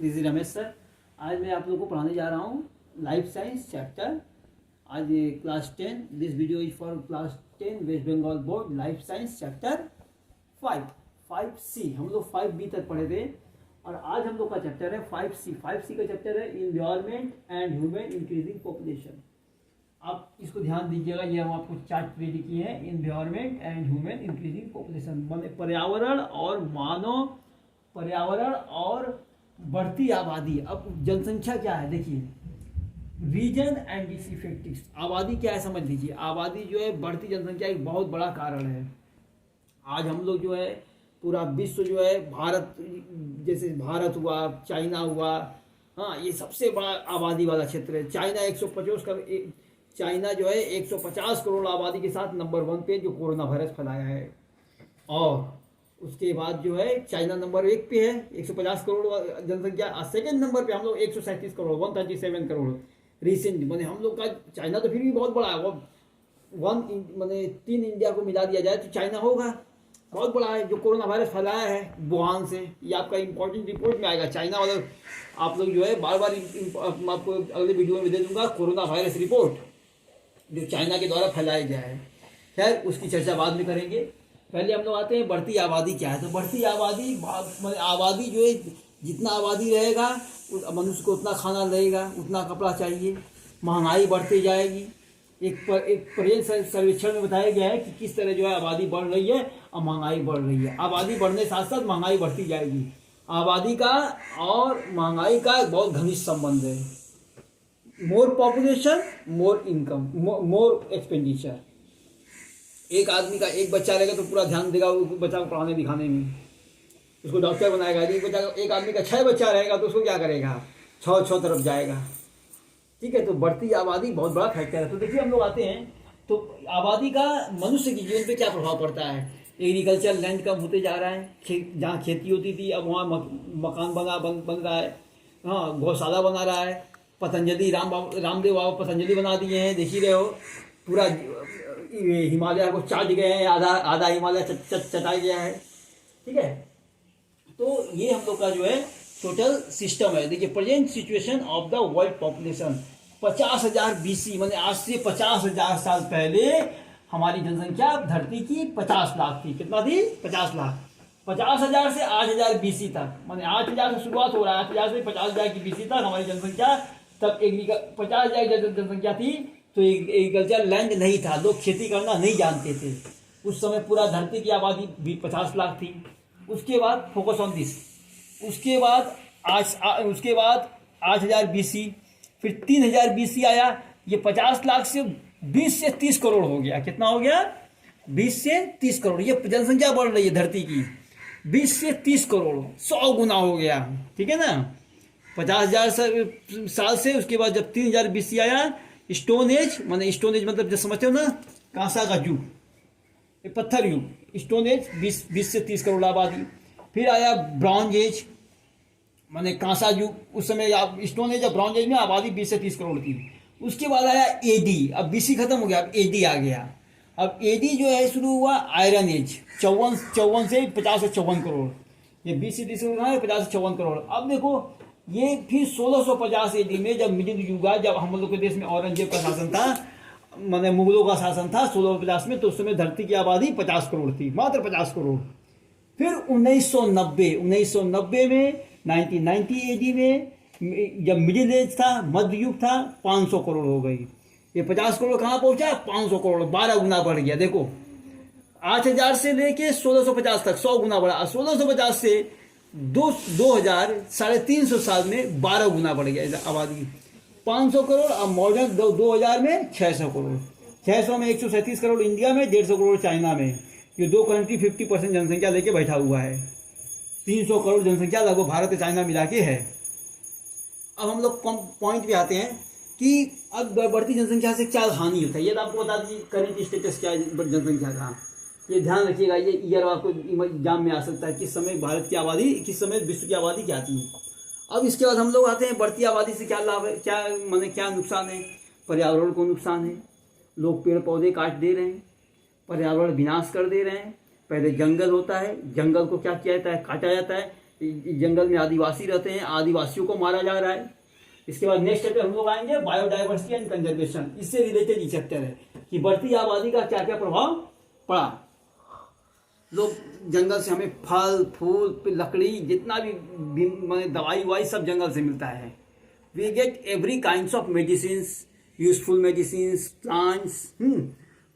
This is Ramesh sir. आज मैं आप लोगों को पढ़ाने जा रहा हूँ लाइफ साइंस चैप्टर। आज ये class 10, this video is for class 10 West Bengal board life science chapter 5C। हम लोग 5B तक पढ़े थे और आज हम लोग का चैप्टर है 5C। 5C का चैप्टर है environment and human increasing population. आप इसको ध्यान दीजिएगा, ये हम आपको चार्ट रेडी किए हैं। Environment and human increasing population माने पर्यावरण और बढ़ती आबादी। अब जनसंख्या क्या है देखिए, रीजन एंड इट्स इफेक्टिव्स। आबादी क्या है समझ लीजिए। आबादी जो है बढ़ती जनसंख्या एक बहुत बड़ा कारण है। आज हम लोग जो है पूरा विश्व जो है भारत, जैसे भारत हुआ, चाइना हुआ, हाँ ये सबसे बड़ा आबादी वाला क्षेत्र है। चाइना जो है 150 करोड़ आबादी के साथ नंबर 1 पे जो कोरोना वायरस फैलाया है। और उसके बाद जो है चाइना नंबर 1 पे है 150 करोड़ जनसंख्या। सेकंड नंबर पे हम लोग 137 करोड़ 137 करोड़ रिसेंट। मैंने हम लोग का चाइना तो फिर भी बहुत बड़ा है। वो 3 इंडिया को मिला दिया जाए तो चाइना होगा, बहुत बड़ा है। जो कोरोना वायरस फैलाया है वुहान से, ये आपका इंपॉर्टेंट रिपोर्ट में आएगा। चाइना वाला आप लोग जो है बार बार आपको अगले वीडियो में दे दूंगा कोरोना वायरस रिपोर्ट जो चाइना के द्वारा फैलाया गया है। खैर उसकी चर्चा बाद में करेंगे। पहले हम लोग आते हैं बढ़ती आबादी क्या है। तो बढ़ती आबादी जो है, जितना आबादी रहेगा मनुष्य को उतना खाना लगेगा, उतना कपड़ा चाहिए, महंगाई बढ़ती जाएगी। एक प्रेजेंट सर्वेक्षण में बताया गया है कि किस तरह जो है आबादी बढ़ रही है और महंगाई बढ़ रही है। आबादी बढ़ने के साथ साथ महंगाई बढ़ती जाएगी। आबादी का और महंगाई का बहुत घनिष्ठ संबंध है। मोर पॉपुलेशन मोर इनकम मोर एक्सपेंडिचर। एक आदमी का एक बच्चा रहेगा तो पूरा ध्यान देगा बच्चा को पढ़ाने लिखाने में, उसको डॉक्टर बनाएगा। एक आदमी का 6 बच्चा रहेगा तो उसको क्या करेगा, 6 तरफ जाएगा। ठीक है, तो बढ़ती आबादी बहुत बड़ा फैक्टर है। तो देखिए हम लोग आते हैं तो आबादी का मनुष्य के जीवन पे क्या प्रभाव पड़ता है। एग्रीकल्चर लैंड कम होते जा रहा है। जहाँ खेती होती थी अब वहाँ मकान बन रहा है। हाँ, गौशाला बना रहा है। पतंजलि रामदेव बाबा पतंजलि बना दिए हैं, देख ही रहे हो। पूरा हिमालय को चाट गए हैं, आधा हिमालय चटाया गया है। ठीक है, तो ये हम लोग का जो है टोटल सिस्टम है। देखिए present situation of the world population 50,000 BC माने आज से 50,000 साल पहले हमारी जनसंख्या धरती की 50 लाख थी। कितना थी? 50 लाख। 50,000 से 8,000 BC तक, माने 8,000 से शुरुआत हो रहा है। 8,000 से 50,000 की BC तक हमारी जनसंख्या, तब 50,000 जनसंख्या थी तो एग्रीकल्चर लैंड नहीं था, लोग खेती करना नहीं जानते थे। उस समय पूरा धरती की आबादी भी 50 लाख थी। उसके बाद फोकस ऑन दिस, उसके बाद 8,000 BC, फिर 3,000 BC आया। ये 50 लाख से 20 से 30 करोड़ हो गया। कितना हो गया? 20 से 30 करोड़। ये जनसंख्या बढ़ रही है धरती की 20 से 30 करोड़, 100 गुना हो गया। ठीक है ना, 50,000 साल से। उसके बाद जब 3,000 BC आया, स्टोन एज मतलब जो समझते हो ना, कांसा का युग, पत्थर युग। स्टोन एज 20 से 30 करोड़ आबादी। फिर आया ब्रॉन्ज एज माने कांसा युग। उस समय स्टोन एज और ब्रॉन्ज एज में आबादी 20 से 30 करोड़ थी। उसके बाद आया एडी। अब BC खत्म हो गया, अब एडी आ गया। अब एडी जो है शुरू हुआ आयरन एज 54 से 50 से 54 करोड़। ये 20 से 30 करोड़ है, 50 से 54 करोड़। अब देखो ये फिर 1650 AD में जब मिडिल युग आया, जब हम लोग के देश में औरंगजेब का शासन था, माने मुगलों का शासन था 1650 में, तो उस समय धरती की आबादी 50 करोड़ थी, मात्र 50 करोड़। फिर 1990 में 1990 AD में जब मिडिल एज था, मध्य युग था, 500 करोड़ हो गई। ये 50 करोड़ कहाँ पहुंचा? 500 करोड़, 12 गुना बढ़ गया। देखो 8,000 से लेके 1650 तक 100 गुना बढ़ा। 1650 से 2000 350 साल में 12 गुना बढ़ गया आबादी। 500 करोड़। अब मॉडर्न 2000 में 600 करोड़। 600 में 137 करोड़ इंडिया में, 150 करोड़ चाइना में। ये 2 कंट्री 50% जनसंख्या लेके बैठा हुआ है। 300 करोड़ जनसंख्या लगभग भारत और चाइना मिला के है। अब हम लोग पॉइंट पे आते हैं कि अब बढ़ती जनसंख्या से क्या हानि होता है। ये तो आपको बता दीजिए करेंट स्टेटस क्या है जनसंख्या का। ये ध्यान रखिएगा, ये ईयर आपको एग्जाम में आ सकता है, किस समय भारत की आबादी, किस समय विश्व की आबादी क्या थी। अब इसके बाद हम लोग आते हैं बढ़ती आबादी से क्या लाभ है, क्या नुकसान है। पर्यावरण को नुकसान है, लोग पेड़ पौधे काट दे रहे हैं, पर्यावरण विनाश कर दे रहे हैं। पहले जंगल होता है, जंगल को क्या किया जाता है, काटा जाता है। जंगल में आदिवासी रहते हैं, आदिवासियों को मारा जा रहा है। इसके बाद नेक्स्ट चैप्टर हम लोग आएंगे बायोडाइवर्सिटी एंड कंजर्वेशन। इससे रिलेटेड ये चैप्टर है कि बढ़ती आबादी का क्या क्या प्रभाव पड़ा। लोग जंगल से हमें फल फूल लकड़ी जितना भी माने दवाई वाई सब जंगल से मिलता है। We get every kinds of medicines, useful medicines, plants.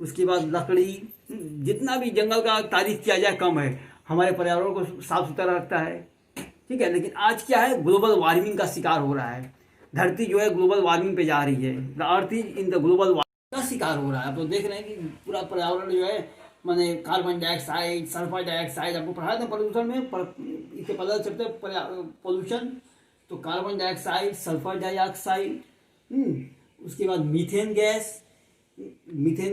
उसके बाद लकड़ी, जितना भी जंगल का तारीफ किया जाए कम है। हमारे पर्यावरण को साफ सुथरा रखता है, ठीक है। लेकिन आज क्या है, ग्लोबल वार्मिंग का शिकार हो रहा है। धरती जो है ग्लोबल वार्मिंग पे जा रही है। The earth is in the global warming का शिकार हो रहा है। आप तो देख रहे हैं कि पूरा पर्यावरण जो है माने कार्बन डाइऑक्साइड, सल्फर डाइऑक्साइड, आपको पढ़ाया था प्रदूषण में, इससे पता चलता है पोल्यूशन। तो कार्बन डाइऑक्साइड, सल्फर डाइऑक्साइड, उसके बाद मीथेन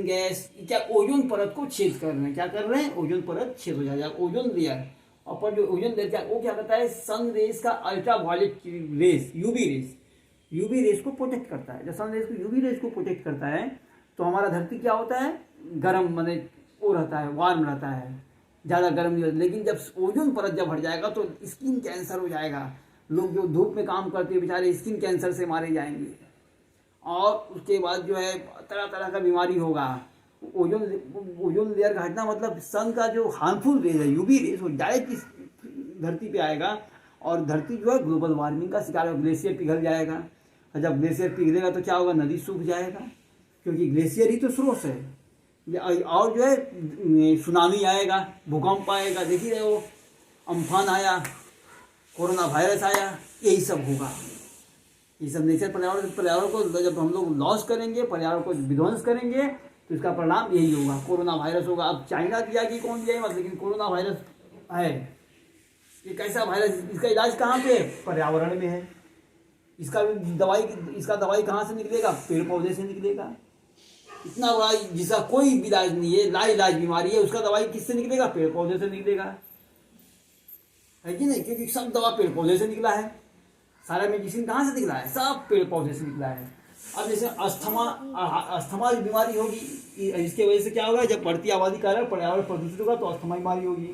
गैस क्या ओजोन परत को छेद कर रहे हैं। क्या कर रहे हैं, ओजोन परत छेद हो जाएगा, ओजोन लेयर। और जो ओजोन लेयर क्या वो क्या करता है, सन रेस का ultra violet rays, UV rays को प्रोटेक्ट करता है। जब सन रेस को यूवी रेस को प्रोटेक्ट करता है तो हमारा धरती क्या होता है, गर्म माने वो रहता है, वार्म रहता है, ज़्यादा गर्म नहीं होता। लेकिन जब ओजोन परत जब हट जाएगा तो स्किन कैंसर हो जाएगा। लोग जो धूप में काम करते हैं बेचारे स्किन कैंसर से मारे जाएंगे। और उसके बाद जो है तरह तरह का बीमारी होगा। ओजोन लेयर का हटना मतलब सन का जो हार्मफुल रेज है, यूवी रेज, वो डायरेक्ट धरती पे आएगा और धरती जो है ग्लोबल वार्मिंग का शिकार होगा। ग्लेशियर पिघल जाएगा और जब ग्लेशियर पिघलेगा तो क्या होगा, नदी सूख जाएगा, क्योंकि ग्लेशियर ही तो स्रोत है। और जो है सुनामी आएगा, भूकंप आएगा, देख ही रहे हो, अम्फान आया, कोरोना वायरस आया, यही सब होगा। ये सब नेचर पर्यावरण को जब हम लोग लॉस करेंगे, पर्यावरण को विध्वंस करेंगे तो इसका परिणाम यही होगा, कोरोना वायरस होगा। अब चाइना दिया कि कौन दिया मत, लेकिन कोरोना वायरस है। ये कैसा वायरस, इसका इलाज कहाँ पे, पर्यावरण में है। इसका दवाई कहाँ से निकलेगा, पेड़ पौधे से निकलेगा। इतना बड़ा जिसका कोई इलाज नहीं है, लाइलाज बीमारी है, उसका दवाई किससे निकलेगा, पेड़ पौधे से निकलेगा, है कि नहीं। क्योंकि सब दवा पेड़ पौधे से निकला है, सारा मेडिसिन कहाँ से निकला है, सब पेड़ पौधे से निकला है। अब जैसे अस्थमा की बीमारी होगी, इसके वजह से क्या होगा, जब बढ़ती आबादी का पर्यावरण प्रदूषित होगा तो अस्थमा बीमारी होगी।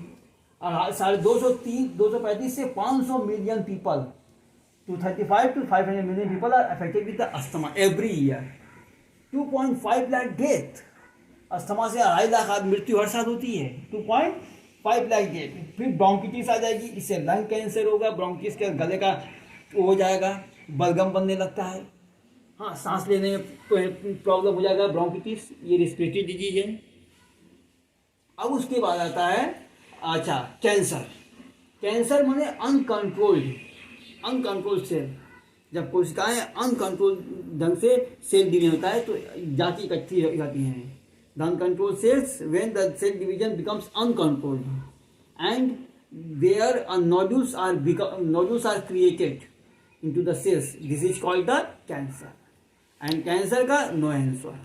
और 235 से 500 million people, 235 to 500 million people are affected with the asthma every year. 2.5 lakh death, asthma से 2.5 लाख मृत्यु हर साल होती है। 2.5 लाख डेथ। फिर ब्रोंकिटिस आ जाएगी, इससे लंग कैंसर होगा, ब्रोंकिटिस के गले का हो जाएगा, बलगम बनने लगता है, हाँ, सांस लेने में प्रॉब्लम हो जाएगा, ब्रोंकिटिस, ये रेस्पिरेटरी डिजीज है। अब उसके बाद आता है अच्छा कैंसर माने अनकंट्रोल्ड सेल। जब कोशिकाएं अनकंट्रोल ढंग से सेल डिवीजन होता है तो जाति इकट्ठी हो जाती हैं। The uncontrolled cells when the cell division becomes uncontrolled and there nodules are created into the cells. This is called the cancer. And cancer का no answer,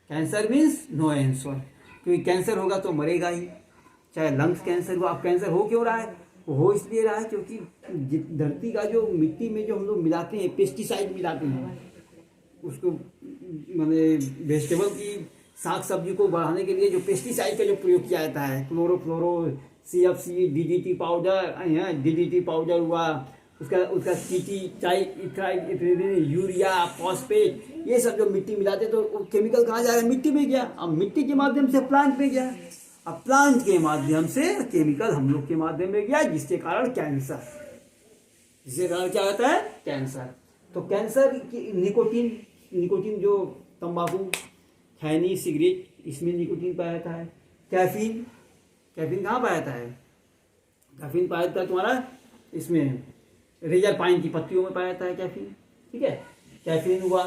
cancer means no answer, क्योंकि कैंसर होगा तो मरेगा ही, चाहे lungs cancer हो। अब cancer हो क्यों रहा है, हो इसलिए रहा है क्योंकि धरती का जो मिट्टी में जो हम लोग मिलाते हैं, पेस्टिसाइड मिलाते हैं, उसको माने वेजिटेबल की साग सब्जी को बढ़ाने के लिए जो पेस्टिसाइड का जो प्रयोग किया जाता है, क्लोरोफ्लोरो, CFC, DDT पाउडर हुआ, उसका यूरिया, फॉस्फेट, ये सब जो मिट्टी मिलाते तो केमिकल कहाँ जा रहा है, मिट्टी में गया। अब मिट्टी के माध्यम से प्लांट में गया, अब प्लांट के माध्यम से केमिकल हम लोग के माध्यम में गया, जिसके कारण कैंसर, क्या होता है, कैंसर। तो कैंसर की निकोटीन जो तंबाकू, खैनी, सिगरेट, इसमें निकोटीन पाया जाता है। कैफीन कहाँ पाया जाता है, कैफीन पाया जाता है तुम्हारा इसमें रेजर पाइन की पत्तियों में पाया जाता है कैफीन, ठीक है, कैफीन हुआ,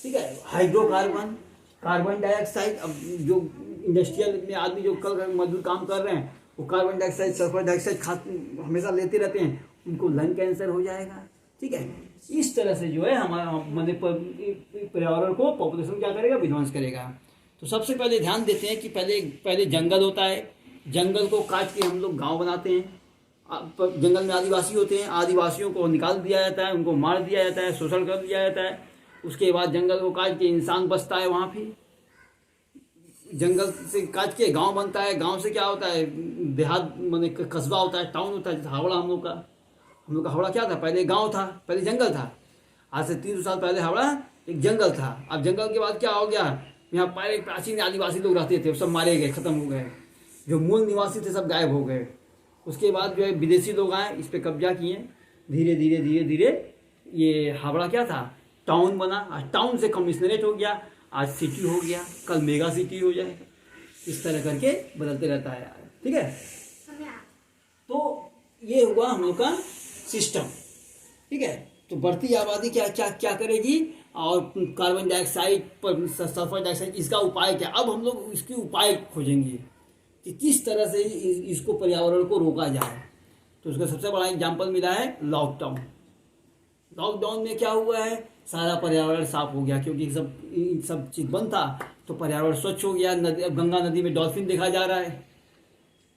ठीक है। हाइड्रोकार्बन, कार्बन डाइऑक्साइड, अब जो इंडस्ट्रियल में आदमी जो मजदूर काम कर रहे हैं वो कार्बन डाइऑक्साइड, सल्फर डाइऑक्साइड हमेशा लेते रहते हैं, उनको लंग कैंसर हो जाएगा, ठीक है। इस तरह से जो है हमारा मैंने पर्यावरण को पॉपुलेशन क्या करेगा, विध्वंस करेगा। तो सबसे पहले ध्यान देते हैं कि पहले जंगल होता है, जंगल को काट के हम लोग गांव बनाते हैं। जंगल में आदिवासी होते हैं, आदिवासियों को निकाल दिया जाता है, उनको मार दिया जाता है, शोषण कर दिया जाता है। उसके बाद जंगल को काट के इंसान बसता है वहाँ पे, जंगल से काट के गांव बनता है, गांव से क्या होता है देहात, माने कस्बा होता है, टाउन होता है। जैसे हावड़ा हम लोग का हावड़ा क्या था, पहले गांव था, पहले जंगल था। आज से 300 साल पहले हावड़ा एक जंगल था। अब जंगल के बाद क्या हो गया, यहाँ पहले प्राचीन आदिवासी लोग रहते थे, सब मारे गए, खत्म हो गए। जो मूल निवासी थे सब गायब हो गए। उसके बाद जो है विदेशी लोग आए, इस पर कब्जा किए। धीरे धीरे धीरे धीरे ये हावड़ा क्या था, टाउन बना। आज टाउन से कमिश्नरेट हो गया, आज सिटी हो गया, कल मेगा सिटी हो जाएगा। इस तरह करके बदलते रहता है यार, ठीक है। तो ये हुआ हम लोग का सिस्टम, ठीक है। तो बढ़ती आबादी क्या क्या क्या करेगी, और कार्बन डाइऑक्साइड पर सल्फर डाइऑक्साइड, इसका उपाय क्या। अब हम लोग इसकी उपाय खोजेंगे कि किस तरह से इसको पर्यावरण को रोका जाए। तो उसका सबसे बड़ा एग्जाम्पल मिला है लॉकडाउन। लॉकडाउन में क्या हुआ है, सारा पर्यावरण साफ हो गया, क्योंकि सब चीज़ बंद था तो पर्यावरण स्वच्छ हो गया। नदी, गंगा नदी में डॉल्फिन देखा जा रहा है।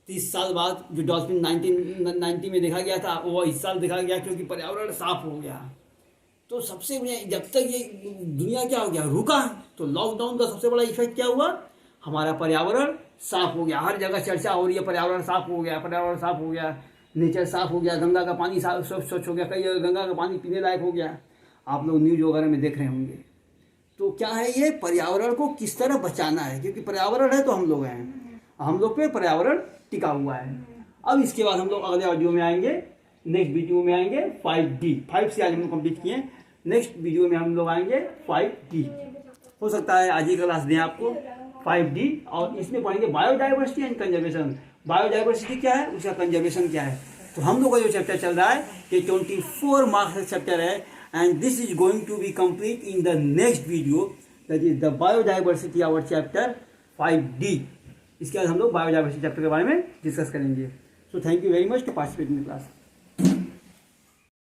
30 साल बाद जो डॉल्फिन 1990 में देखा गया था वो इस साल देखा गया, क्योंकि पर्यावरण साफ हो गया। तो सबसे बढ़िया, जब तक ये दुनिया क्या हो गया, रुका, तो लॉकडाउन का सबसे बड़ा इफेक्ट क्या हुआ, हमारा पर्यावरण साफ हो गया। हर जगह चर्चा हो रही है, पर्यावरण साफ हो गया, पर्यावरण साफ हो गया, नेचर साफ हो गया, गंगा का पानी स्वच्छ हो गया, कई जगह गंगा का पानी पीने लायक हो गया। आप लोग न्यूज वगैरह में देख रहे होंगे। तो क्या है, ये पर्यावरण को किस तरह बचाना है, क्योंकि पर्यावरण है तो हम लोग हैं, हम लोग पे पर्यावरण टिका हुआ है। अब इसके बाद हम लोग अगले वीडियो में आएंगे, नेक्स्ट वीडियो में आएंगे 5D। 5 से आज हम लोग कंप्लीट किए, नेक्स्ट वीडियो में हम लोग आएंगे 5D। हो सकता है आज ही क्लास दें आपको 5D, और इसमें पढ़ेंगे बायोडाइवर्सिटी एंड कंजर्वेशन। बायोडाइवर्सिटी क्या है, उसका कंजर्वेशन क्या है। तो हम लोग का जो चैप्टर चल रहा है ये 24 मार्क्स का चैप्टर है, and this is going to be complete in the next video, that is the biodiversity our chapter 5D। इसके बाद हम लोग बायोडाइवर्सिटी चैप्टर के बारे में डिस्कस करेंगे। So thank you very much to participate in the class.